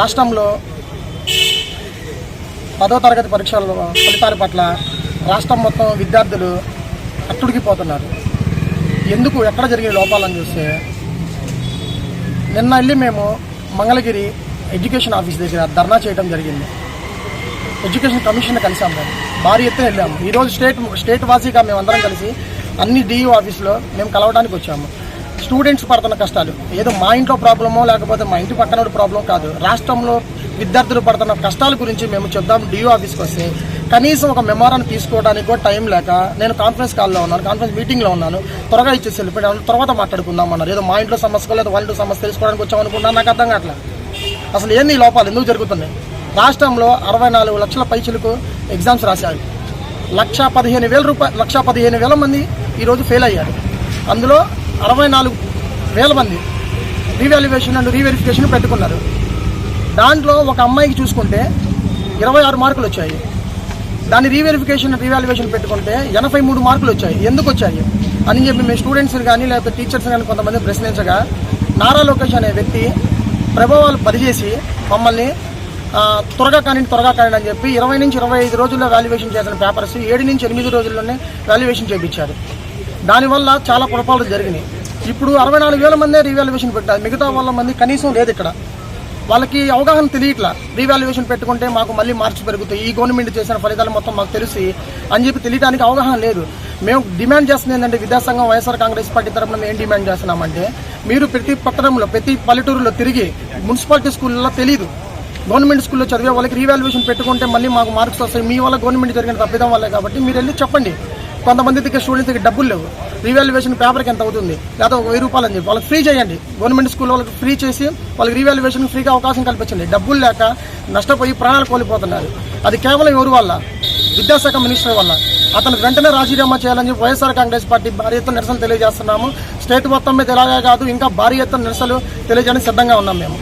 రాష్ట్రంలో 10వ తరగతి పరీక్షల ఫలితాల పట్ల రాష్ట్రం మొత్తం విద్యార్థులు అట్టుడికిపోతున్నారు. ఎందుకు ఎక్కడ జరిగే లోపాలని చూస్తే నిన్న వెళ్ళి మేము మంగళగిరి ఎడ్యుకేషన్ ఆఫీస్ దగ్గర ధర్నా చేయడం జరిగింది. ఎడ్యుకేషన్ కమిషన్ కలిసాము, మేము భారీ ఎత్తున వెళ్ళాము. ఈరోజు స్టేట్ వాసీగా మేమందరం కలిసి అన్ని డిఈఓ ఆఫీసులో మేము కలవడానికి వచ్చాము. స్టూడెంట్స్ పడుతున్న కష్టాలు ఏదో మా ఇంట్లో ప్రాబ్లమో లేకపోతే మా ఇంటి పక్కన ప్రాబ్లం కాదు, రాష్ట్రంలో విద్యార్థులు పడుతున్న కష్టాల గురించి మేము చెప్దాం డిఓ ఆఫీస్కి వస్తే కనీసం ఒక మెమోరాన్ని తీసుకోవడానికి కూడా టైం లేక నేను కాన్ఫరెన్స్ కాల్లో ఉన్నాను, కాన్ఫరెన్స్ మీటింగ్లో ఉన్నాను. త్వరగా ఇచ్చేసి వెళ్ళిపోయాను, తర్వాత మాట్లాడుకుందాం అన్నారు. ఏదో మా ఇంట్లో సమస్య లేదా వాళ్ళ ఇంట్లో సమస్య తెలుసుకోవడానికి వచ్చామనుకున్నాను. నాకు అర్థం కావట్లేదు అసలు ఏంది ఈ లోపాలు ఎందుకు జరుగుతున్నాయి. రాష్ట్రంలో 64 లక్షల పైచిలకు ఎగ్జామ్స్ రాశారు. 1,15,000 మంది ఈరోజు ఫెయిల్ అయ్యారు. అందులో 64,000 మంది రీవాల్యుయేషన్ అండ్ రీవెరిఫికేషన్ పెట్టుకున్నారు. దాంట్లో ఒక అమ్మాయికి చూసుకుంటే 26 మార్కులు వచ్చాయి. దాన్ని రీవాల్యుయేషన్ పెట్టుకుంటే 83 మార్కులు వచ్చాయి. ఎందుకు వచ్చాయి అని చెప్పి మేము స్టూడెంట్స్ని కానీ లేకపోతే టీచర్స్ కానీ కొంతమంది ప్రశ్నించగా నారా లోకేష్ అనే వ్యక్తి ప్రభావాలు పనిచేసి మమ్మల్ని త్వరగా కానీ అని చెప్పి 20 నుంచి 25 రోజుల్లో వాల్యుయేషన్ చేసిన పేపర్స్ 7 నుంచి 8 రోజుల్లోనే వాల్యుయేషన్ చేయించారు. దానివల్ల చాలా పొరపాట్లు జరిగినాయి. ఇప్పుడు 64,000 మందే రీవాల్యుయేషన్ పెట్టారు, మిగతా వాళ్ళ మంది కనీసం లేదు. ఇక్కడ వాళ్ళకి అవగాహన తెలియట్లా. రీవాల్యుయేషన్ పెట్టుకుంటే మాకు మళ్ళీ మార్క్స్ పెరుగుతాయి, ఈ గవర్నమెంట్ చేసిన ఫలితాలు మొత్తం మాకు తెలిసి అని చెప్పి తెలియడానికి అవగాహన లేదు. మేము డిమాండ్ చేస్తుంది ఏంటంటే విద్యాసంఘం వైఎస్ఆర్ కాంగ్రెస్ పార్టీ తరఫున మేము ఏం డిమాండ్ చేస్తున్నామంటే మీరు ప్రతి పట్టణంలో ప్రతి పల్లెటూరులో తిరిగి మున్సిపాలిటీ స్కూల్లో తెలియదు, గవర్నమెంట్ స్కూల్లో చదివే వాళ్ళకి రీవాల్యుయేషన్ పెట్టుకుంటే మళ్ళీ మాకు మార్క్స్ వస్తాయి, మీ వల్ల గవర్నమెంట్ జరిగిన తప్పిదం వల్లే కాబట్టి మీరు వెళ్ళి చెప్పండి. కొంతమంది దగ్గర స్టూడెంట్స్ దగ్గర డబ్బులు లేవు, రీవాల్యుయేషన్ పేపర్కి ఎంత అవుతుంది లేదా 1,000 రూపాయలు అని చెప్పి వాళ్ళకి ఫ్రీ చేయండి. గవర్నమెంట్ స్కూల్లో వాళ్ళకి ఫ్రీ చేసి వాళ్ళకి రీవాల్యుయేషన్ ఫ్రీగా అవకాశం కల్పించండి. డబ్బులు లేక నష్టపోయి ప్రాణాలు కోల్పోతున్నారు. అది కేవలం ఎవరి వల్ల? విద్యాశాఖ మినిస్టర్ వల్ల. అతను వెంటనే రాజీనామా చేయాలని చెప్పి వైఎస్ఆర్ కాంగ్రెస్ పార్టీ భారీ ఎత్తున నిరసనలు తెలియజేస్తున్నాము. స్టేట్ మొత్తం మీద ఇలాగే కాదు ఇంకా భారీ ఎత్తున నిరసనలు తెలియజేయడానికి సిద్ధంగా ఉన్నాం మేము.